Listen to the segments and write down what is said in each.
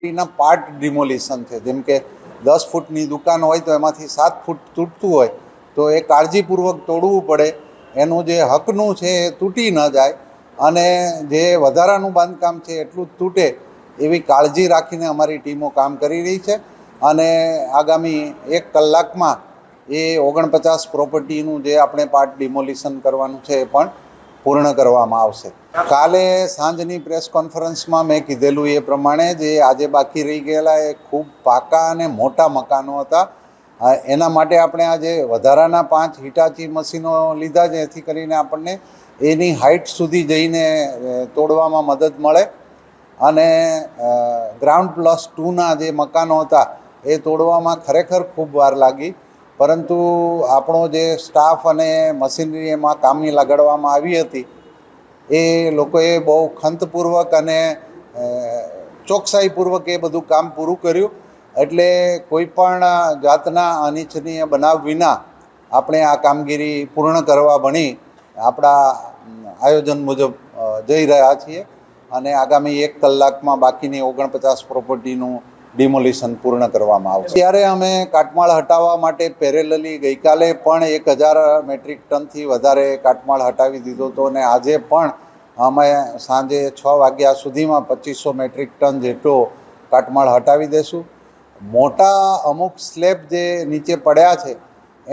ના part demolition છે, જેમ કે 10 ફૂટની દુકાન હોય તો એમાંથી 7 ફૂટ તૂટતું હોય તો એ કાળજીપૂર્વક તોડવું પડે, એનું જે હકનું છે એ તૂટી ન જાય અને જે વધારાનું બાંધકામ છે એટલું જ તૂટે એવી કાળજી રાખીને અમારી ટીમો કામ કરી રહી છે અને આગામી 1 કલાકમાં એ 49 પ્રોપર્ટીનું જે આપણે પાર્ટ ડિમોલિશન કરવાનું છે એ પણ પૂર્ણ કરવામાં આવશે. કાલે સાંજની પ્રેસ કોન્ફરન્સમાં મેં કીધેલું એ પ્રમાણે જે આજે બાકી રહી ગયેલા એ ખૂબ પાકા અને મોટા મકાનો હતા. એના માટે આપણે આજે વધારાના 5 હિટાચી મશીનો લીધા, જેથી કરીને આપણને એની હાઇટ સુધી જઈને તોડવામાં મદદ મળે અને ગ્રાઉન્ડ પ્લસ 2ના જે મકાનો હતા એ તોડવામાં ખરેખર ખૂબ વાર લાગી, પરંતુ આપણો જે સ્ટાફ અને મશીનરી એમાં કામની લગાડવામાં આવી હતી એ લોકોએ બહુ ખંતપૂર્વક અને ચોકસાઈપૂર્વક એ બધું કામ પૂરું કર્યું. એટલે કોઈ પણ જાતના અનિચ્છનીય બનાવ વિના આપણે આ કામગીરી પૂર્ણ કરવા ભણી આપણા આયોજન મુજબ જઈ રહ્યા છીએ અને આગામી 1 કલાકમાં બાકીની 49 પ્રોપર્ટીનું ડિમોલિશન પૂર્ણ કરવામાં આવશે. ત્યારે અમે કાટમાળ હટાવવા માટે પેરેલલી ગઈકાલે પણ 1000 મેટ્રિક ટનથી વધારે કાટમાળ હટાવી દીધો હતો અને આજે પણ અમે સાંજે 6 વાગ્યા સુધીમાં 2500 મેટ્રિક ટન જેટલો કાટમાળ હટાવી દઈશું. મોટા અમુક સ્લેબ જે નીચે પડ્યા છે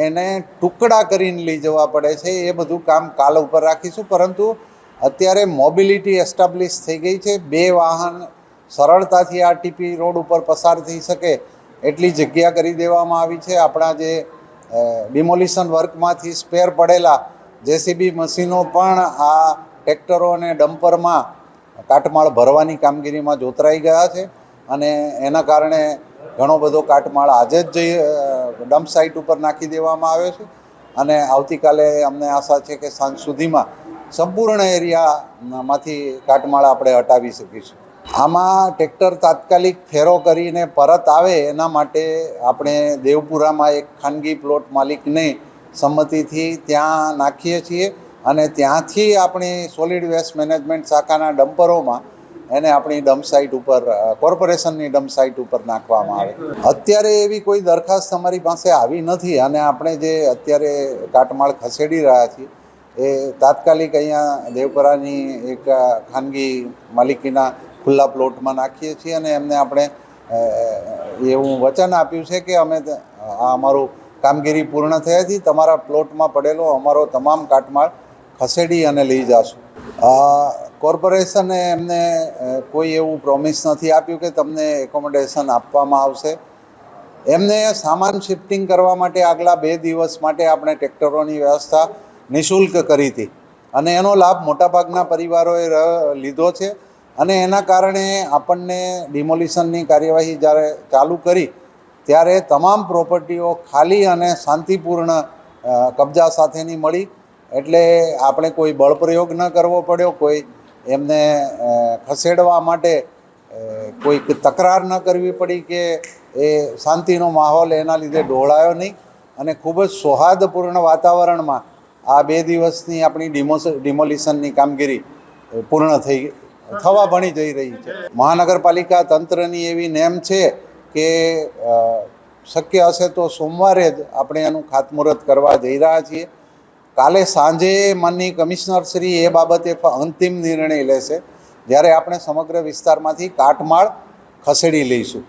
એને ટુકડા કરીને લઈ જવા પડે છે, એ બધું કામ કાલ ઉપર રાખીશું. પરંતુ અત્યારે મોબિલિટી એસ્ટાબ્લિશ થઈ ગઈ છે, 2 વાહન સરળતાથી આ ટીપી રોડ ઉપર પસાર થઈ શકે એટલી જગ્યા કરી દેવામાં આવી છે. આપણા જે ડિમોલિશન વર્કમાંથી સ્પેર પડેલા જેસીબી મશીનો પણ આ ટ્રેક્ટરો અને ડમ્પરમાં કાટમાળ ભરવાની કામગીરીમાં જોતરાઈ ગયા છે અને એના કારણે ઘણો બધો કાટમાળ આજે જ ડમ્પ સાઇટ ઉપર નાખી દેવામાં આવ્યો છે અને આવતીકાલે અમને આશા છે કે સાંજ સુધીમાં સંપૂર્ણ એરિયામાંથી કાટમાળ આપણે હટાવી શકીશું. આમાં ટ્રેક્ટર તાત્કાલિક ફેરો કરીને પરત આવે એના માટે આપણે દેવપુરામાં એક ખાનગી પ્લોટ માલિકને સંમતિથી ત્યાં નાખીએ છીએ અને ત્યાંથી આપણી સોલિડ વેસ્ટ મેનેજમેન્ટ શાખાના ડમ્પરોમાં એને આપણી ડમ્પ સાઇટ ઉપર કોર્પોરેશનની ડમ્પ સાઇટ ઉપર નાખવામાં આવે. અત્યારે એવી કોઈ દરખાસ્ત અમારી પાસે આવી નથી અને આપણે જે અત્યારે કાટમાળ ખસેડી રહ્યા છીએ એ તાત્કાલિક અહીંયા દેવપુરાની એક ખાનગી માલિકીના ખુલ્લા પ્લોટમાં નાખીએ છીએ અને એમને આપણે એવું વચન આપ્યું છે કે અમે આ અમારું કામગીરી પૂર્ણ થયાથી તમારા પ્લોટમાં પડેલો અમારો તમામ કાટમાળ ખસેડી અને લઈ જશું. કોર્પોરેશને એમને કોઈ એવું પ્રોમિસ નથી આપ્યું કે તમને એકોમોડેશન આપવામાં આવશે. એમને સામાન શિફ્ટિંગ કરવા માટે આગલા 2 દિવસ માટે આપણે ટ્રેક્ટરોની વ્યવસ્થા નિઃશુલ્ક કરી હતી અને એનો લાભ મોટાભાગના પરિવારોએ લીધો છે અને એના કારણે આપણને ડિમોલિશનની કાર્યવાહી જ્યારે ચાલુ કરી ત્યારે તમામ પ્રોપર્ટીઓ ખાલી અને શાંતિપૂર્ણ કબજા સાથેની મળી. એટલે આપણે કોઈ બળપ્રયોગ ન કરવો પડ્યો, કોઈ એમને ખસેડવા માટે કોઈ તકરાર ન કરવી પડી કે એ શાંતિનો માહોલ એના લીધે ડહોળાયો નહીં અને ખૂબ જ સૌહાર્દપૂર્ણ વાતાવરણમાં આ 2 દિવસની આપણી ડિમોલિશનની કામગીરી પૂર્ણ થવા ભણી જઈ રહી છે. મહાનગરપાલિકા તંત્રની એવી નેમ છે કે શક્ય હશે તો સોમવારે જ આપણે એનું ખાતમુહૂર્ત કરવા જઈ રહ્યા છીએ. કાલે સાંજે માનનીય કમિશનર શ્રી એ બાબતે અંતિમ નિર્ણય લેશે, જ્યારે આપણે સમગ્ર વિસ્તારમાંથી કાટમાળ ખસેડી લઈશું.